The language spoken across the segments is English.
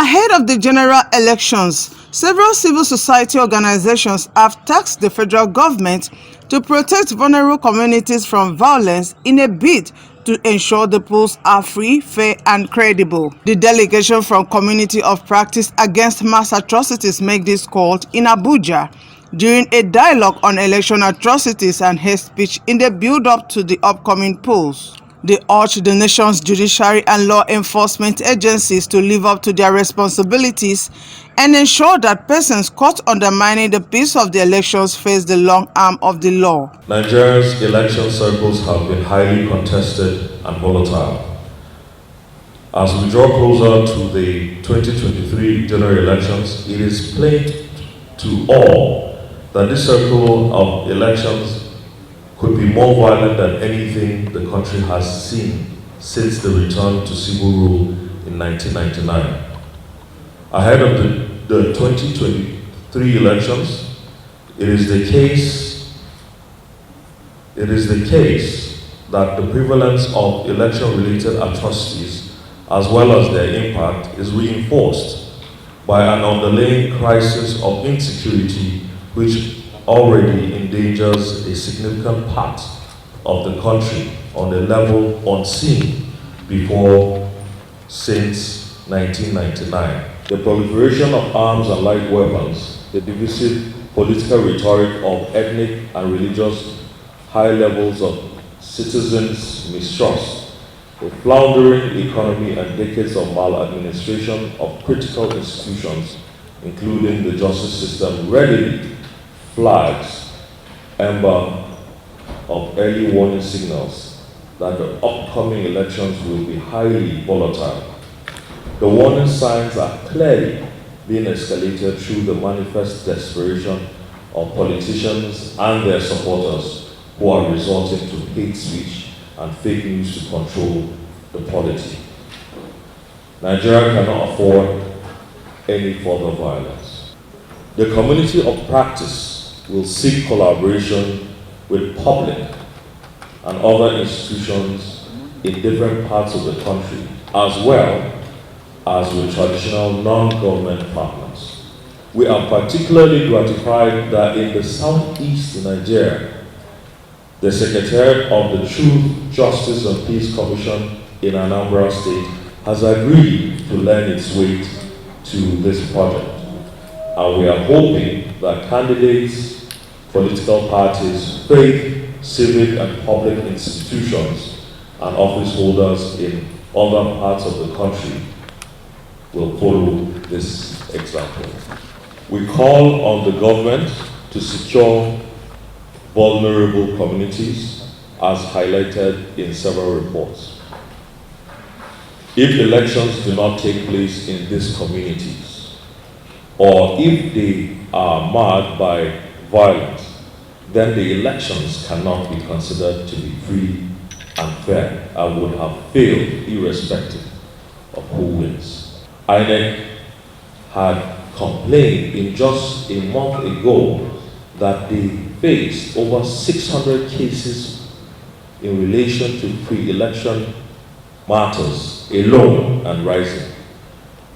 Ahead of the general elections, several civil society organizations have tasked the federal government to protect vulnerable communities from violence in a bid to ensure the polls are free, fair, and credible. The delegation from Community of Practice Against Mass Atrocities made this call in Abuja during a dialogue on election atrocities and hate speech in the build-up to the upcoming polls. They urged the nation's judiciary and law enforcement agencies to live up to their responsibilities and ensure that persons caught undermining the peace of the elections face the long arm of the law. Nigeria's election circles have been highly contested and volatile. As we draw closer to the 2023 general elections, it is plain to all that this circle of elections could be more violent than anything the country has seen since the return to civil rule in 1999. Ahead of the 2023 elections, it is the case that the prevalence of election-related atrocities, as well as their impact, is reinforced by an underlying crisis of insecurity which already endangers a significant part of the country on a level unseen before since 1999. The proliferation of arms and light weapons, the divisive political rhetoric of ethnic and religious high levels of citizens' mistrust, a floundering economy and decades of maladministration of critical institutions, including the justice system, readily flags ember of early warning signals that the upcoming elections will be highly volatile. The warning signs are clearly being escalated through the manifest desperation of politicians and their supporters who are resorting to hate speech and fake news to control the polity. Nigeria cannot afford any further violence. The community of practice will seek collaboration with public and other institutions in different parts of the country, as well as with traditional non-government partners. We are particularly gratified that in the southeast Nigeria, the Secretariat of the Truth, Justice and Peace Commission in Anambra State has agreed to lend its weight to this project. And we are hoping that candidates, political parties, faith, civic and public institutions, and office holders in other parts of the country will follow this example. We call on the government to secure vulnerable communities as highlighted in several reports. If elections do not take place in these communities, or if they are marred by violence, then the elections cannot be considered to be free and fair and would have failed irrespective of who wins. INEC had complained in just a month ago that they faced over 600 cases in relation to pre-election matters alone and rising.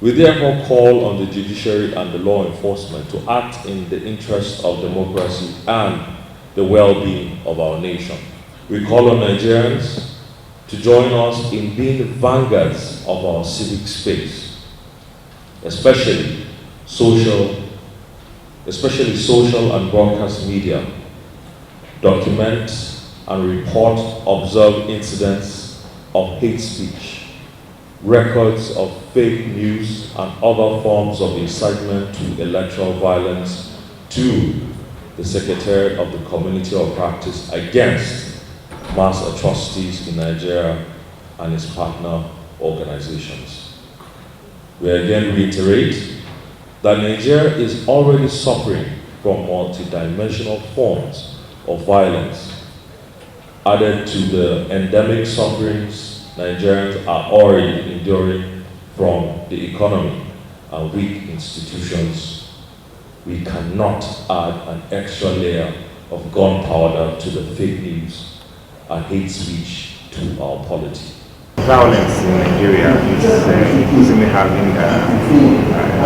We therefore call on the judiciary and the law enforcement to act in the interest of democracy and the well-being of our nation. We call on Nigerians to join us in being vanguards of our civic space, especially social and broadcast media. Document and report observed incidents of hate speech, records of fake news and other forms of incitement to electoral violence to the Secretariat of the Community of Practice Against Mass Atrocities in Nigeria and its partner organizations. We again reiterate that Nigeria is already suffering from multidimensional forms of violence. Added to the endemic sufferings Nigerians are already enduring from the economy and weak institutions, we cannot add an extra layer of gunpowder to the fake news and hate speech to our polity. Violence in Nigeria is increasingly having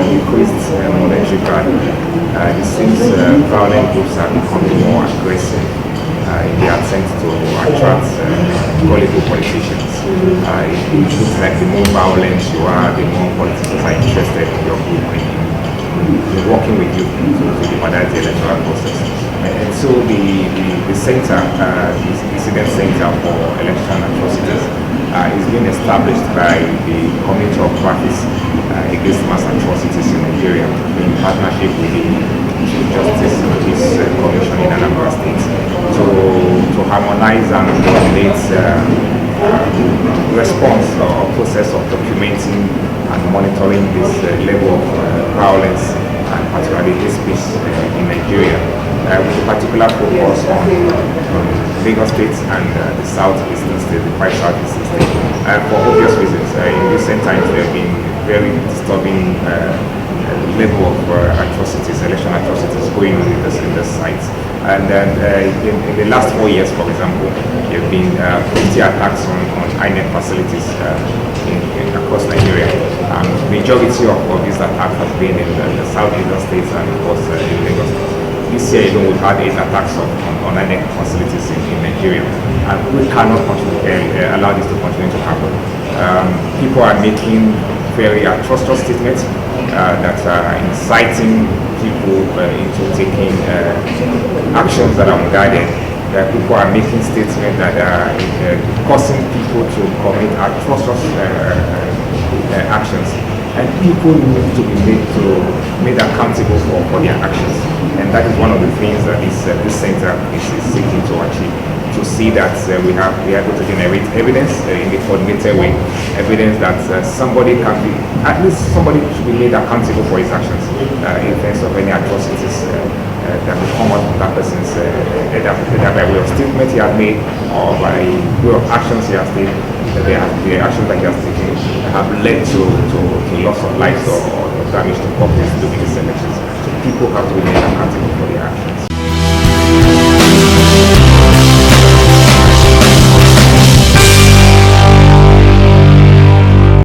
increased monetary value. It seems violent groups are becoming more aggressive in their attempt to attract gullible politicians. It looks like the more violent you are, the more politicians are interested in your group in working with you to jeopardize the electoral process. And so the center, the incident center for election atrocities, is being established by the Committee of Practice Against Mass Atrocities in Nigeria in partnership with the Chief Justice Peace Commission in Anambra State to harmonize and coordinate response or process of documenting and monitoring this level of violence and particularly hate speech in Nigeria, with a particular focus on Lagos State and the southeastern state, the five southeastern state. For obvious reasons, in recent times there have been very disturbing level of atrocities, election atrocities going on in this site. And then in the last 4 years, for example, there have been 50 attacks on INEC facilities across Nigeria. Majority of these attacks has been in the southeastern states and of course in Lagos. This year alone we've had 8 attacks on INEC facilities in Nigeria, and we cannot allow this to continue to happen. People are making very atrocious statements that are inciting people into taking actions that are unguided. People are making statements that are causing people to commit atrocious actions, and people need to be made accountable for their actions. And that is one of the things that this center is seeking to achieve. To see that we are able to generate evidence in a coordinated way, evidence that somebody should be made accountable for his actions in terms of any atrocities that will come out from that person's either by way of statement he has made or by way of actions he has taken. The actions that he has taken have led to loss of lives or damage to properties during these elections. So people have to be made accountable for